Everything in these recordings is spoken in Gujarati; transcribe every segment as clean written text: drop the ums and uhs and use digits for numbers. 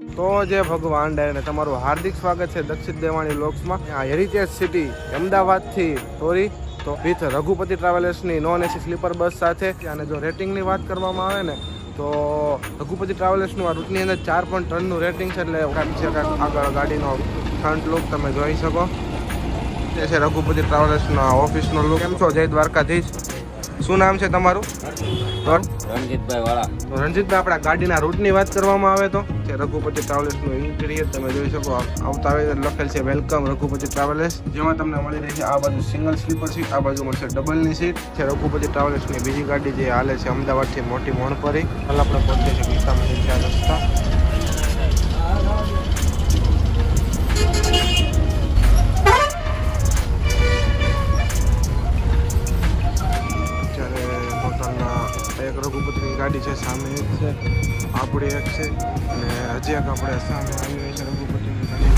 તો જય ભગવાન ડાયને તમારું હાર્દિક સ્વાગત છે દક્ષિત દેવાણી વ્લોગ્સમાં. આ હેરિટેજ સિટી અમદાવાદથી તોરી તો વિથ રઘુપતિ ટ્રાવેલર્સની નોન એસી સ્લીપર બસ સાથે. અને જો રેટિંગની વાત કરવામાં આવે ને તો રઘુપતિ ટ્રાવેલર્સનું આ રૂટની અંદર 4.3નું રેટિંગ છે. એટલે આગળ ગાડીનો ફ્રન્ટ લુક તમે જોઈ શકો. તે છે રઘુપતિ ટ્રાવેલર્સનો ઓફિસનો લુક. કેમ છો? જય દ્વારકાધીશ. શું નામ છે તમારું? રણજીતભાઈ વાળા. તો રણજીતભાઈ, આપણા ગાડીના રૂટની વાત કરવામાં આવે તો કે રઘુપતિ ટ્રાવેલર્સનું ઇન્ટિરિયર તમે જોઈ શકો. આવતા આવે લખેલ છે વેલકમ રઘુપતિ ટ્રાવેલર્સ, જેમાં તમને મળી રહી છે આ બાજુ સિંગલ સ્લીપર સીટ, આ બાજુ મળશે ડબલની સીટ. છે રઘુપતિ ટ્રાવેલર્સની બીજી ગાડી જે હાલે છે અમદાવાદથી મોટી મોણપરી. હાલ આપણે પહોંચીએ છીએ ગીતામંદિર ચાર રસ્તા. એક રઘુપતિની ગાડી છે, સામે એક છે, આપણી એક છે, અને હજી એક આપણે સામે આવી રહી છે રઘુપતિની ગાડી.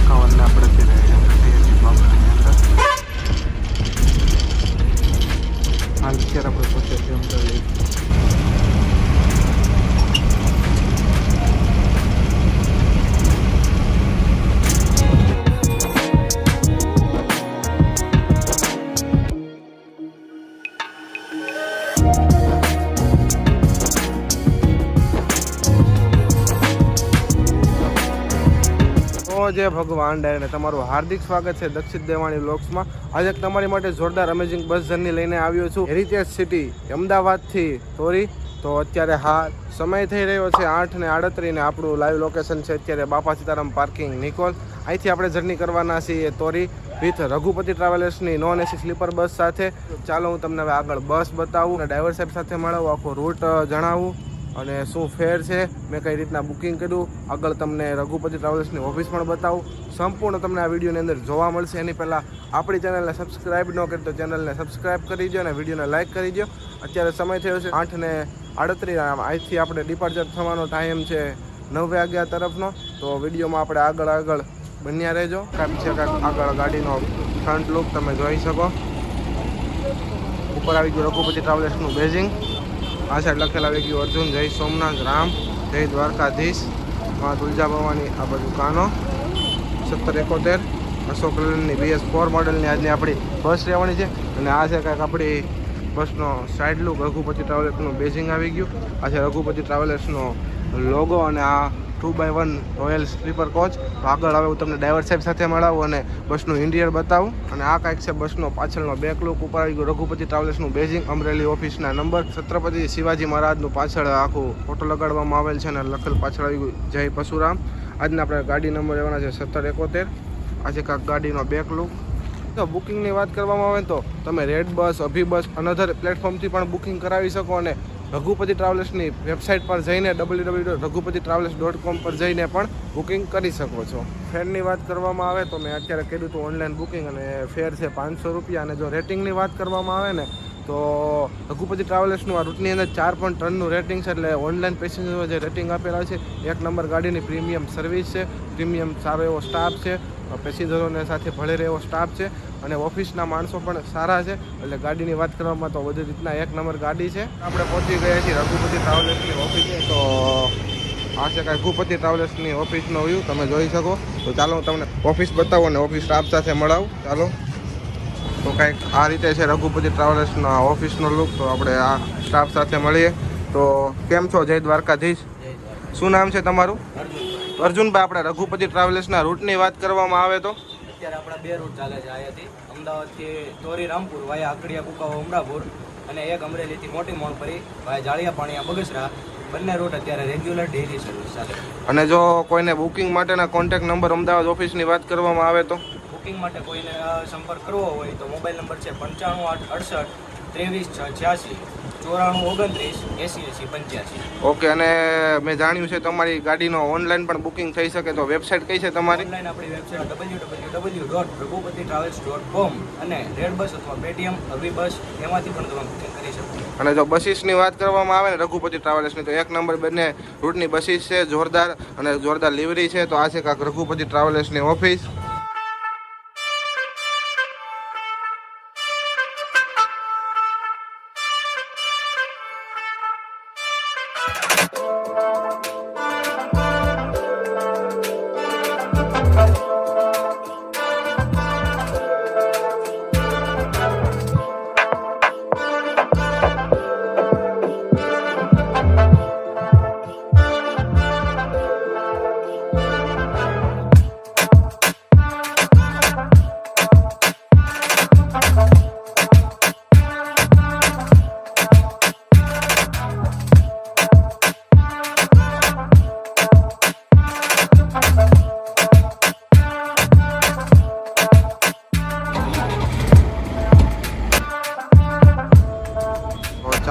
4:51 આપણે હાલ અત્યારે આપણે પહોંચ્યા છીએ અમદાવાદ. જય ભગવાન ડાયને તમારું હાર્દિક સ્વાગત છે દક્ષિત દેવાણી વ્લોગ્સમાં. આજે તમારી માટે જોરદાર અમેઝિંગ બસ જર્ની લઈને આવ્યો છું હેરિટેજ સિટી અમદાવાદથી તોરી. તો અત્યારે હા સમય થઈ રહ્યો છે 8:38 ને આપણું લાઈવ લોકેશન છે અત્યારે બાપા સીતારામ પાર્કિંગ નિકોલ. અહીંથી આપણે જર્ની કરવાના છીએ તોરી વિથ રઘુપતિ ટ્રાવેલર્સની નોન એસી સ્લીપર બસ સાથે. ચાલો હું તમને હવે આગળ બસ બતાવું અને ડ્રાઈવર સાહેબ સાથે મળાવું, આખો રૂટ જણાવું અને શું ફેર છે, મેં કઈ રીતના બુકિંગ કર્યું. આગળ તમને રઘુપતિ ટ્રાવેલ્સની ઓફિસ પણ બતાવું. સંપૂર્ણ તમને આ વિડીયોની અંદર જોવા મળશે. એની પહેલાં આપણી ચેનલને સબસ્ક્રાઈબ ન કરી તો ચેનલને સબસ્ક્રાઈબ કરી દો અને વિડીયોને લાઇક કરી દો. અત્યારે સમય થયો છે 8:38. અહીંથી આપણે ડિપાર્ચર થવાનો ટાઈમ છે 9 વાગ્યા તરફનો. તો વિડીયોમાં આપણે આગળ બન્યા રહેજો. આગળ ગાડીનો ફ્રન્ટ લુક તમે જોઈ શકો. ઉપર આવી ગયું રઘુપતિ ટ્રાવેલ્સનું બેઝિંગ. આ સાઈડ લખેલ આવી ગયું અર્જુન, જય સોમનાથ, રામ, જય દ્વારકાધીશ, માં તુલજા ભવાની. આ બાજુ કાનો 1771 અશોક લેલનની BS4 મોડલની આજની આપણી બસ રહેવાની છે. અને આ છે કાંઈક આપણી બસનો સાઈડ લુક. રઘુપતિ ટ્રાવેલર્સનું બેઝિંગ આવી ગયું. આ છે રઘુપતિ ટ્રાવેલર્સનો લોગો અને આ 2x1 રોયલ સ્લીપર કોચ. તો આગળ હવે હું તમને ડ્રાઈવર સાહેબ સાથે મળાવું અને બસનું ઇન્ટિરિયર બતાવું. અને આ કાંઈક છે બસનો પાછળનો બેક લુક. ઉપર આવી ગયું રઘુપતિ ટ્રાવેલ્સનું બેઝિંગ, અમરેલી ઓફિસના નંબર, છત્રપતિ શિવાજી મહારાજનું પાછળ આખું ફોટો લગાડવામાં આવેલ છે અને લખેલ પાછળ આવી ગયું જય પરશુરામ. આજના આપણે ગાડી નંબર લેવાના છે 1771. આજે કાંઈક ગાડીનો બેક લુક. તો બુકિંગની વાત કરવામાં આવે તો તમે રેડ બસ, અભિબસ, અનધર પ્લેટફોર્મથી પણ બુકિંગ કરાવી શકો અને રઘુપતિ ટ્રાવેલ્સની વેબસાઇટ પર જઈને www.ragupatitravels.com પર જઈને પણ બુકિંગ કરી શકો છો. ફેરની વાત કરવામાં આવે તો મેં અત્યારે કર્યું હતું ઓનલાઈન બુકિંગ અને ફેર છે 500 રૂપિયા. અને જો રેટિંગની વાત કરવામાં આવે ને તો રઘુપતિ ટ્રાવેલર્સનું આ રૂટની અંદર 4.3નું રેટિંગ છે. એટલે ઓનલાઈન પેસેન્જરો જે રેટિંગ આપેલા છે, 1 નંબર ગાડીની પ્રીમિયમ સર્વિસ છે, પ્રીમિયમ સારો એવો સ્ટાફ છે, પેસેન્જરોને સાથે ભળેલો એવો સ્ટાફ છે અને ઓફિસના માણસો પણ સારા છે. એટલે ગાડીની વાત કરવામાં તો બધી રીતના 1 નંબર ગાડી છે. આપણે પહોંચી ગયા છીએ રઘુપતિ ટ્રાવેલર્સની ઓફિસે. તો આ છે કાંઈ રઘુપતિ ટ્રાવેલર્સની ઓફિસનો વ્યૂ તમે જોઈ શકો. તો ચાલો હું તમને ઓફિસ બતાવું અને ઓફિસ સ્ટાફ સાથે મળાવું. ચાલો. તો કંઈક આ રીતે છે રઘુપતિ ટ્રાવેલર્સના ઓફિસનો લુક. તો આપણે આ સ્ટાફ સાથે મળીએ. તો કેમ છો? જય દ્વારકાધીશ. શું નામ છે તમારું? અર્જુનભાઈ, આપણે રઘુપતિ ટ્રાવેલર્સના રૂટની વાત કરવામાં આવે તો અત્યારે આપણા 2 રૂટ ચાલે છે. અહીંયાથી અમદાવાદથી તોરી રામપુર વાયા આકડિયા કુકાવા અમરાપુર અને એક અમરેલીથી મોટી મોણપરી વાયા જાળિયા પાણીયા બગસરા. બંને રૂટ અત્યારે રેગ્યુલર ડેઇલી સર્વિસ ચાલે. અને જો કોઈને બુકિંગ માટેના કોન્ટેક્ટ નંબર અમદાવાદ ઓફિસની વાત કરવામાં આવે તો બુકિંગ માટે કોઈને સંપર્ક કરવો હોય તો મોબાઈલ નંબર છે 95 68 23 86 94 29 80 85. ઓકે. અને મેં જાણ્યું છે તમારી ગાડીનો ઓનલાઈન પણ બુકિંગ થઈ શકે. તો વેબસાઇટ કઈ છે તમારી? ઓનલાઈન આપણી વેબસાઇટ www.ragupatitravels.com અને રેડ બસ અથવા પેટીએમ, અભિબસ એમાંથી પણ તમે બુકિંગ કરી શકો. અને જો બસીસની વાત કરવામાં આવે ને રઘુપતિ ટ્રાવેલ્સની તો 1 નંબર બંને રૂટની બસીસ છે, જોરદાર અને જોરદાર લિવરી છે. તો આ છે કાંઈક રઘુપતિ ટ્રાવેલ્સની ઓફિસ.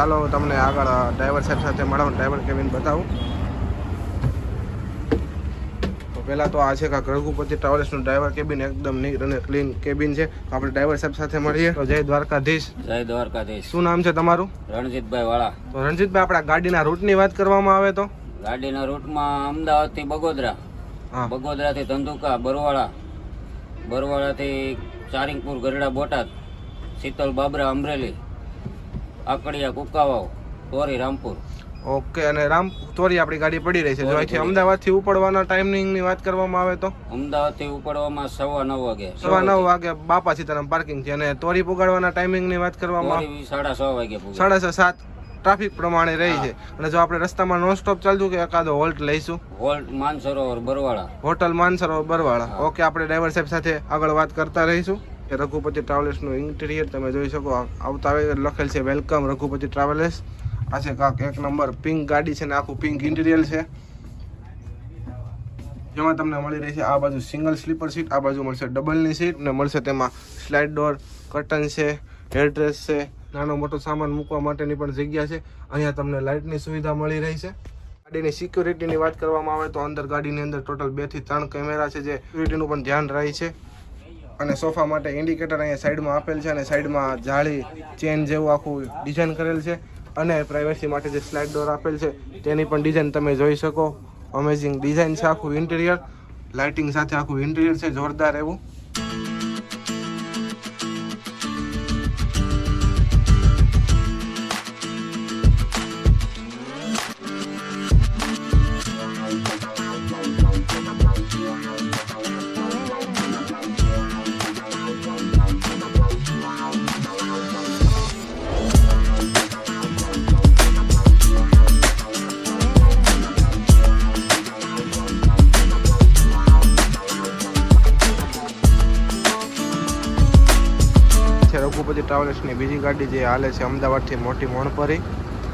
ચાલો હું તમને આગળ ડ્રાઈવર સાહેબ સાથે મળાવું, ડ્રાઈવર કેબિન બતાવું. તો પહેલાં તો આ છે કાંક રઘુપતિ ટ્રાવેલ્સનું ડ્રાઈવર કેબિન, એકદમ નીટ અને ક્લીન કેબિન છે. તો આપણે ડ્રાઈવર સાહેબ સાથે મળીએ. તો જય દ્વારકાધીશ. જય દ્વારકાધીશ. શું નામ છે તમારું? રણજીતભાઈ વાળા. તો રણજીતભાઈ, આપણા ગાડીના રૂટની વાત કરવામાં આવે તો ગાડીના રૂટમાં અમદાવાદથી બગોદરા, હા, બગોદરાથી ધંધુકા, બરવાળા, બરવાળાથી ચારિંગપુર, ગરડા, બોટાદ, શીતલ, બાબરા, અમરેલી, આકડિયા, કુકાવાવ, તોરી, રામપુર. ઓકે. અને રામ તોરી આપણી ગાડી પડી રહી છે. જો અહીંથી અમદાવાદથી ઉપડવાના ટાઈમિંગની વાત કરવામાં આવે તો અમદાવાદથી ઉપડવામાં 9:15 વાગે, 9:15 વાગે બાપા સીતારામ પાર્કિંગ છે. અને તોરી પુગાડવાના ટાઈમિંગની વાત કરવામાં તોરી 6:30 વાગે પૂગે. 6:30 ટ્રાફિક પ્રમાણે રહી છે. અને જો આપણે રસ્તામાં નોન સ્ટોપ ચાલતું કે એકાદો હોલ્ટ લઈશું? Halt Mansarovar, Barwala. Hotel Mansarovar, Barwala. Okay, આપણે ડ્રાઈવર સાહેબ સાથે આગળ વાત કરતા રહીશું. કે રઘુપતિ ટ્રાવેલ્સનું ઇન્ટિરિયર તમે જોઈ શકો. આવતા લખેલ છે વેલકમ રઘુપતિ ટ્રાવેલ્સ. આ છે કાંક એક નંબર પિંક ગાડી છે ને આખું પિંક ઇન્ટિરિયર છે, જેમાં તમને મળી રહી છે આ બાજુ સિંગલ સ્લીપર સીટ, આ બાજુ મળશે ડબલની સીટ, ને મળશે તેમાં સ્લાઇડ ડોર, કર્ટન છે, હેરડ્રેસ છે, નાનો મોટો સામાન મૂકવા માટેની પણ જગ્યા છે. અહીંયા તમને લાઇટની સુવિધા મળી રહી છે. ગાડીની સિક્યુરિટીની વાત કરવામાં આવે તો અંદર ગાડીની અંદર ટોટલ 2 થી 3 કેમેરા છે, જે સિક્યુરિટીનું પણ ધ્યાન રહે છે. અને સોફા માટે ઇન્ડિકેટર અહીંયા સાઈડમાં આપેલ છે, અને સાઈડમાં જાળી ચેન જેવું આખું ડિઝાઇન કરેલ છે. અને પ્રાઇવસી માટે જે સ્લાઇડ ડોર આપેલ છે તેની પણ ડિઝાઇન તમે જોઈ શકો. અમેઝિંગ ડિઝાઇન છે, આખું ઇન્ટિરિયર લાઇટિંગ સાથે આખું ઇન્ટિરિયર છે, જોરદાર એવું. રઘુપતિ ટ્રાવેલ્સની બીજી ગાડી જે હાલે છે અમદાવાદથી મોટી મોણપરી.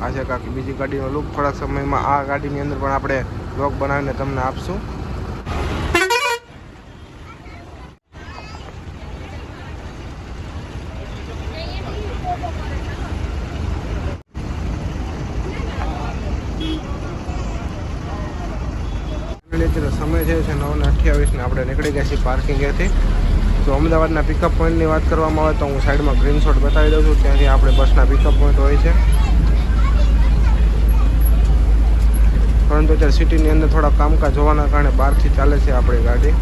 આ છે કાંક બીજી ગાડીનો લુક. થોડાક સમયમાં આ ગાડીની અંદર પણ આપણે બ્લોગ બનાવીને તમને આપશું. સમય છે 9:28 ને આપણે નીકળી ગયા છીએ પાર્કિંગેથી. તો અમદાવાદના પિકઅપ પોઈન્ટની વાત કરવામાં આવે તો હું સાઈડમાં ગ્રીનશોટ બતાવી દઉં છું. ત્યાંથી આપણે બસના પિકઅપ પોઈન્ટ હોય છે. પરંતુ અત્યારે સિટીની અંદર થોડા કામકાજ હોવાના કારણે બહારથી ચાલે છે આપણી ગાડી.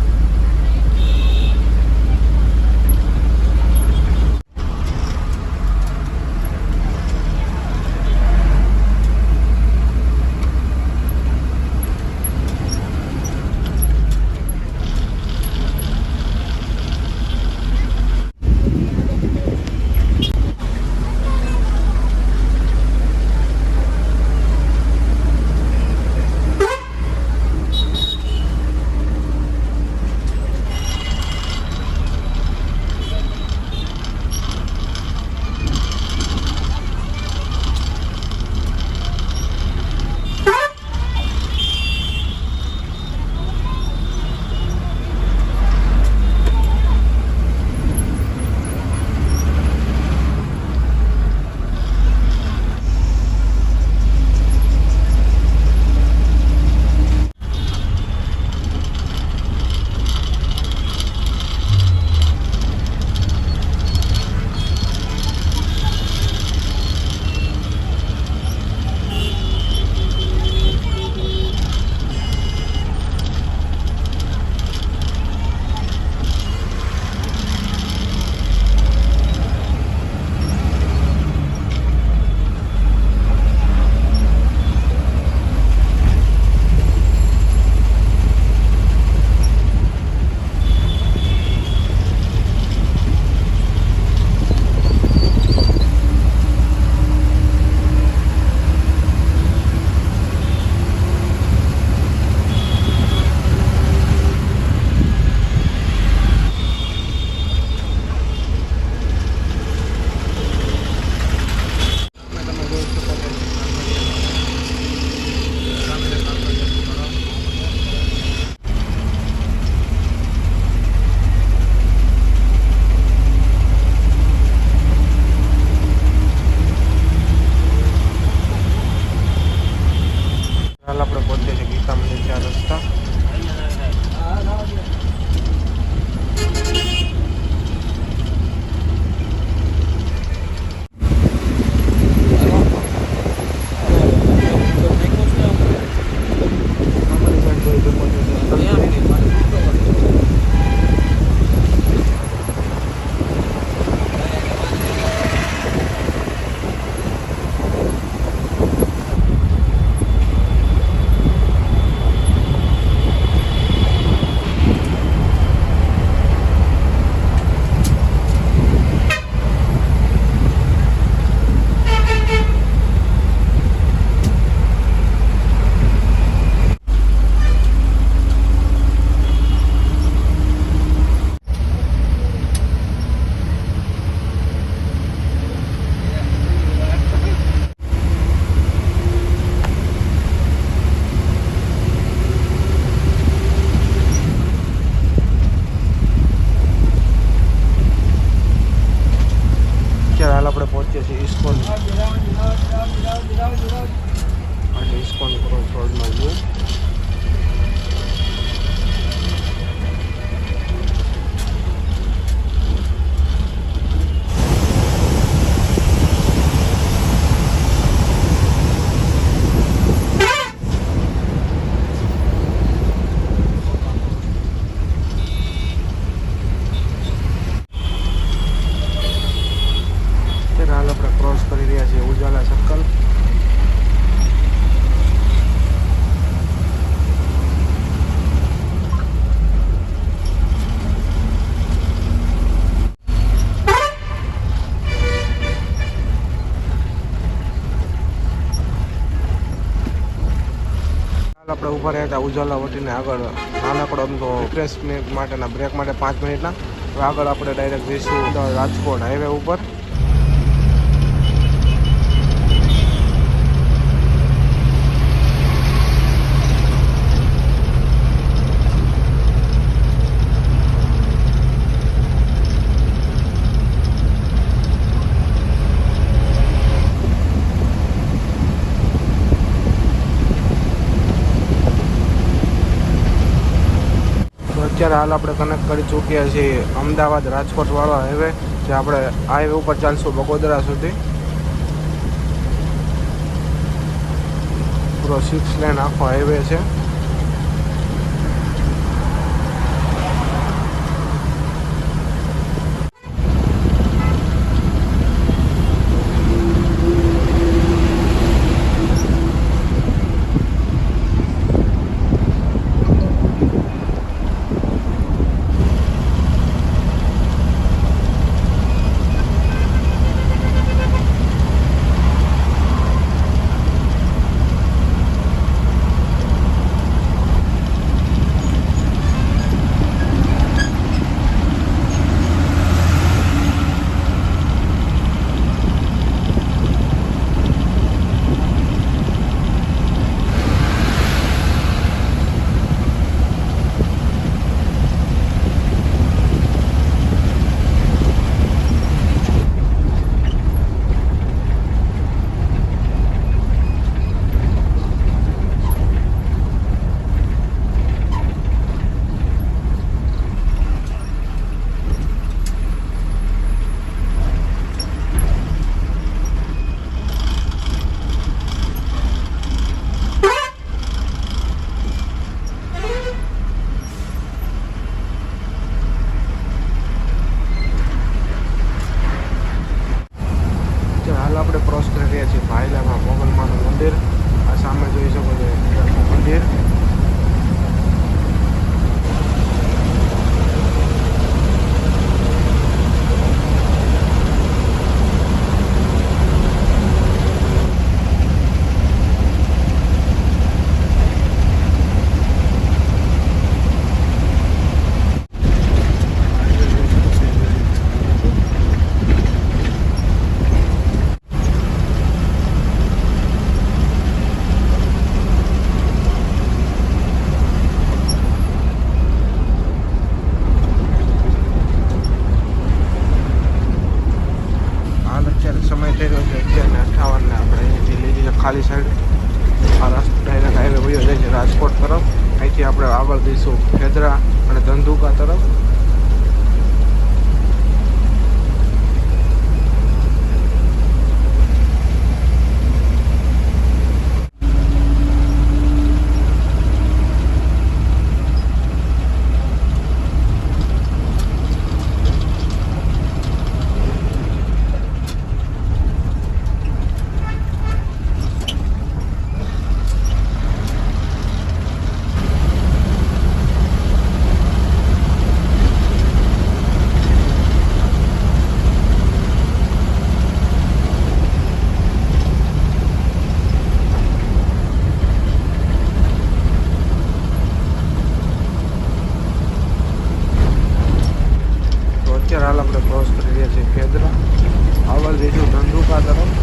રસ્તા. હાલ આપણે પહોંચીએ છીએ ઇસ્કોન. આજે ઇસ્કોન ક્રોસ રોડમાં જઈએ. હાલ આપણે ક્રોસ કરી રહ્યા છીએ ઉજાલા સર્કલ. આપણે ઊભા રહ્યા હતા ઉજાલા વટીને આગળ નાનકડો અમથો રિફ્રેશમેન્ટ માટેના બ્રેક માટે 5 મિનિટના. તો આગળ આપણે ડાયરેક્ટ જઈશું રાજકોટ હાઈવે ઉપર. અત્યારે હાલ આપણે કનેક્ટ કરી ચૂક્યા છીએ અમદાવાદ રાજકોટ વાળો હાઈવે, જે આપણે હાઈવે ઉપર ચાલશું બગોદરા સુધી. પૂરો 6 લેન આખો હાઈવે છે. અહીંથી આપણે આગળ જઈશું ખેદરા અને ધંધુકા તરફ. અત્યારે હાલ આપણે ક્રોસ કરી રહ્યા છીએ ખેદરા, આગળ જઈશું ધંધુકા તરફ.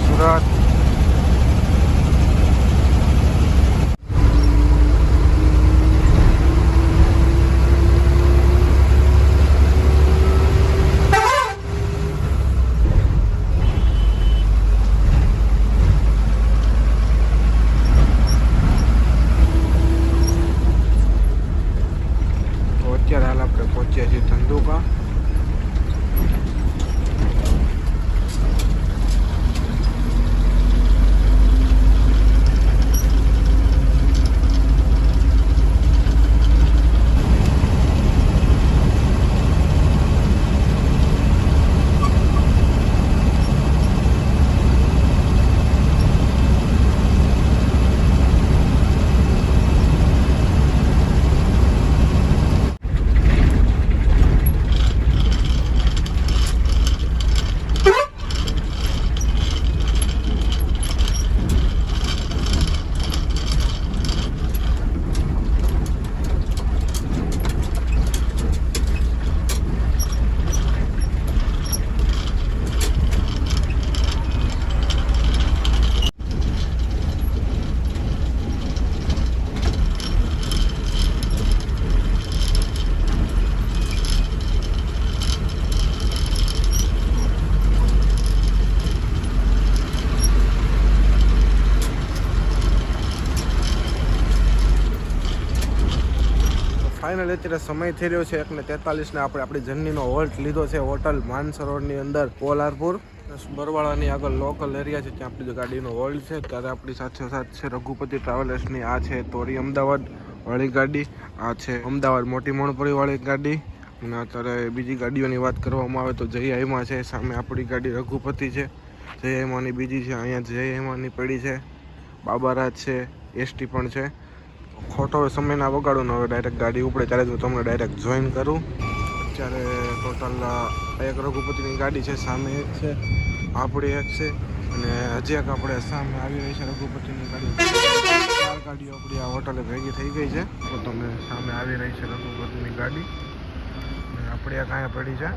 સુરત તો અત્યારે હાલ આપણે પહોંચ્યા છીએ ધંધુકા. ફાઇનલ અત્યારે સમય થઈ રહ્યો છે 1:43 ને આપણે આપણી જર્નીનો હોલ્ટ લીધો છે હોટલ માનસરોવરની અંદર પોલારપુર. બરવાળાની આગળ લોકલ એરિયા છે ત્યાં આપણી ગાડીનો હોલ્ટ છે. ત્યારે આપણી સાથે સાથે છે રઘુપતિ ટ્રાવેલર્સની. આ છે તોરી અમદાવાદ વાળી ગાડી, આ છે અમદાવાદ મોટી મણપરી વાળી ગાડી. અને અત્યારે બીજી ગાડીઓની વાત કરવામાં આવે તો જય હિમા છે, સામે આપણી ગાડી રઘુપતિ છે. જય હિમાની બીજી છે, અહીંયા જય હિમાની પડી છે, બાબારાજ છે, એસટી પણ છે. ખોટો સમય ના વગાડો ને હવે ડાયરેક્ટ ગાડી ઉપડે ત્યારે હું તમને ડાયરેક્ટ જોઈન કરું. અત્યારે ટોટલ એક રઘુપતિની ગાડી છે, સામે એક છે, આપણી એક છે અને હજી એક આપણે સામે આવી રહી છે રઘુપતિની ગાડી. 4 ગાડીઓ આપણી આ હોટલે ભેગી થઈ ગઈ છે. તો તમે સામે આવી રહી છે રઘુપતિની ગાડી અને આપણી એક અહીંયા પડી છે.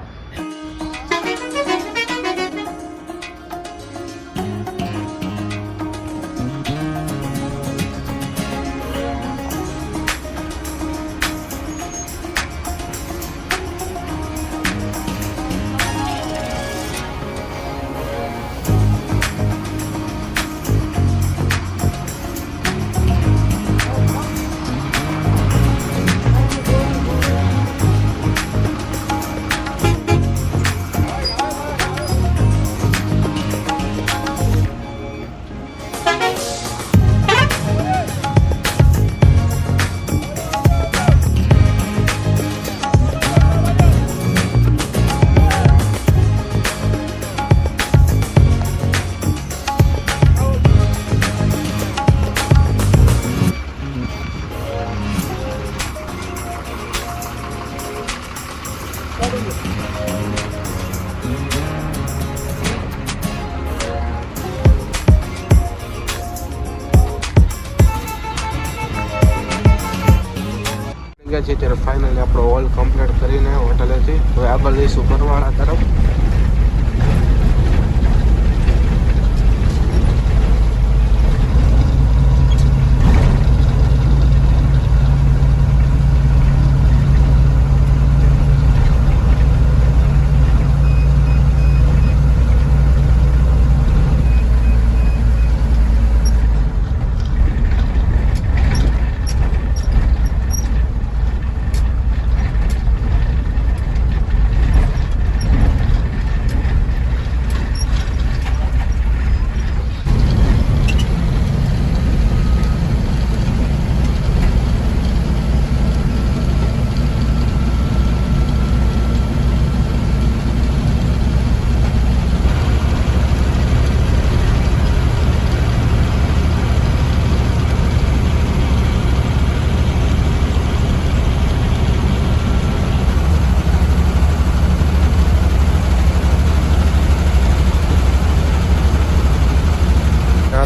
ગયા છે ત્યારે ફાઇનલી આપણો હોલ કમ્પ્લીટ કરીને હોટલેથી હવે આગળ જઈશું બરવાળા તરફ.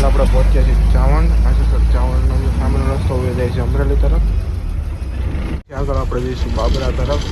આપણે પહોંચ્યા છીએ ચાવંડ. પાછળ ચાવંડનો જે સામેનો રસ્તો ઉભો જાય છે અમરેલી તરફ. ત્યાં આગળ આપણે જઈશું બાબરા તરફ.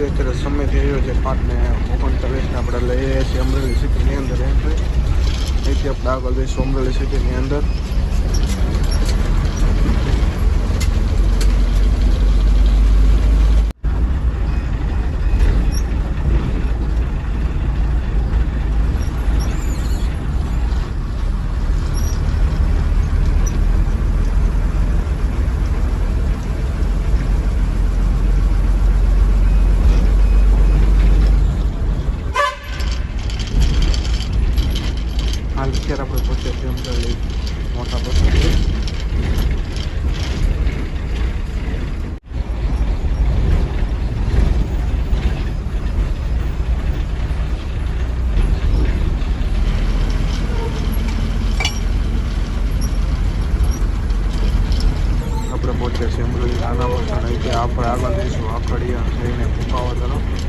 અત્યારે સમય થઈ રહ્યો છે 5:39. આપણે લઈએ છીએ અમરેલી સિટીની અંદર એન્ટ્રી. અહીંથી આપણે આગળ જઈશું અમરેલી સિટીની અંદર. હાલ અત્યારે આપણે પહોંચ્યા છીએ અમરેલી મોટા બસ સ્ટેન્ડ. આપણે પહોંચ્યા છીએ અમરેલી નાના બસ સ્ટેન્ડ. અહીંથી આપણે આગળ જઈશું આખડિયા જઈને કુકાવા તરફ.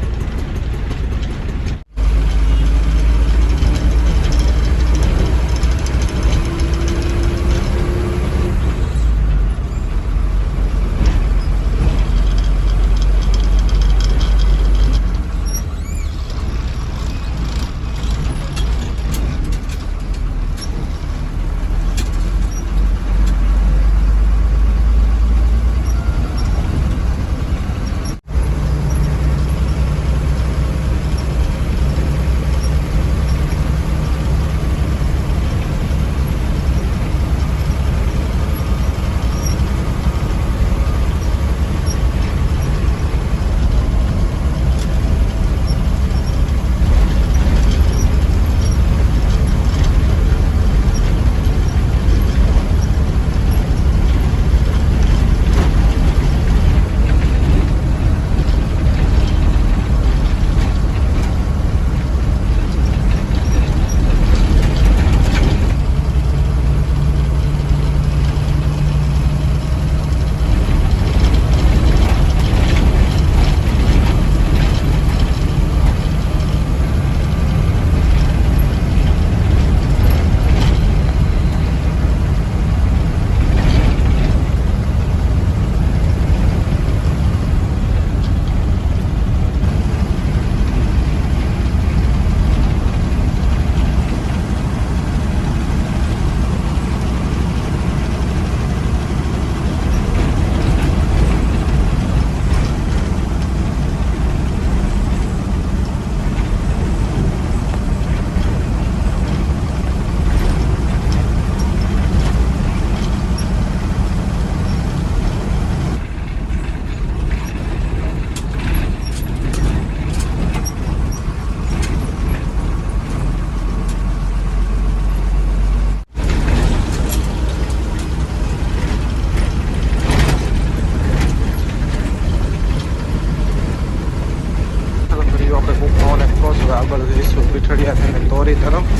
શકો છો. આગળ જઈશું પીઠડિયા થઈને તોરી તરફ.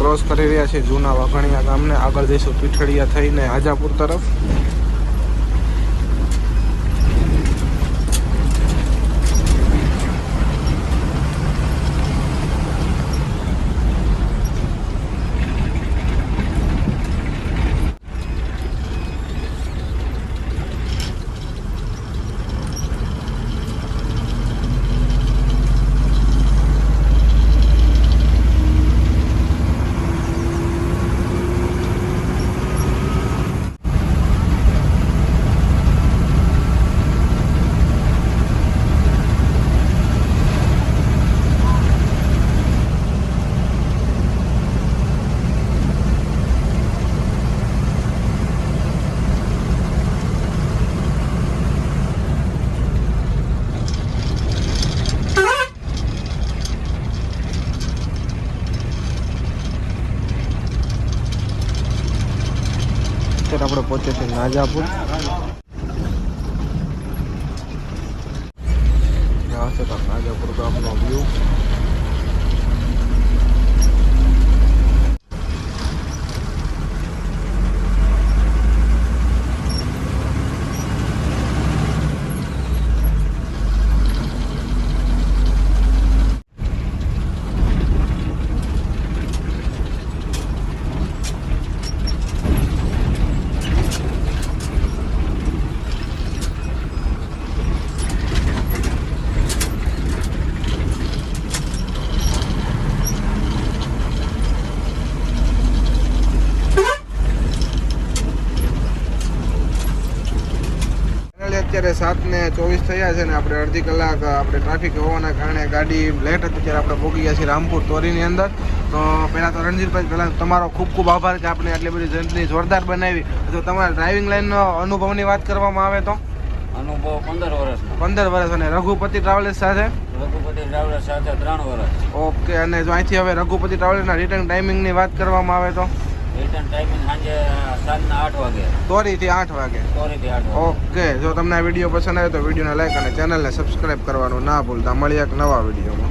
ક્રોસ કરી રહ્યા છે જૂના વાઘણિયા ગામને. આગળ જઈશું પીઠડિયા થઈને આજાપુર તરફ. અત્યારે આપણે પહોંચે છે નાજાપુર. આ છે નાજાપુર ગામનો વ્યૂ. અત્યારે 7:24 થયા છે ને આપણે અડધી કલાક આપણે ટ્રાફિક હોવાના કારણે ગાડી લેટ હતી. ત્યારે આપણે પહોંચી ગયા છીએ રામપુર તોરીની અંદર. તો પહેલાં તો રણજીતભાઈ, પહેલાં તમારો ખૂબ ખૂબ આભાર કે આપણે આટલી બધી જર્ની જોરદાર બનાવી. તો તમારા ડ્રાઇવિંગ લાઇનનો અનુભવની વાત કરવામાં આવે તો અનુભવ 15 વર્ષનો. 15 વર્ષ. અને રઘુપતિ ટ્રાવેલ્સ સાથે રઘુપતિ ટ્રાવેલર્સ સાથે 3 વર્ષ. ઓકે. અને જો અહીંથી હવે રઘુપતિ ટ્રાવેલ્સના રિટર્ન ટાઈમિંગની વાત કરવામાં આવે તો રિટર્ન ટાઈમિંગ સાંજે 7 8 વાગે. તોરીથી 8 વાગે. તોરીથી 8 વાગે. ઓકે. જો તમને આ વિડીયો પસંદ આવે તો વિડીયોને લાઈક અને ચેનલને સબસ્ક્રાઈબ કરવાનું ના ભૂલતા. મળીએ એક નવા વિડીયોમાં.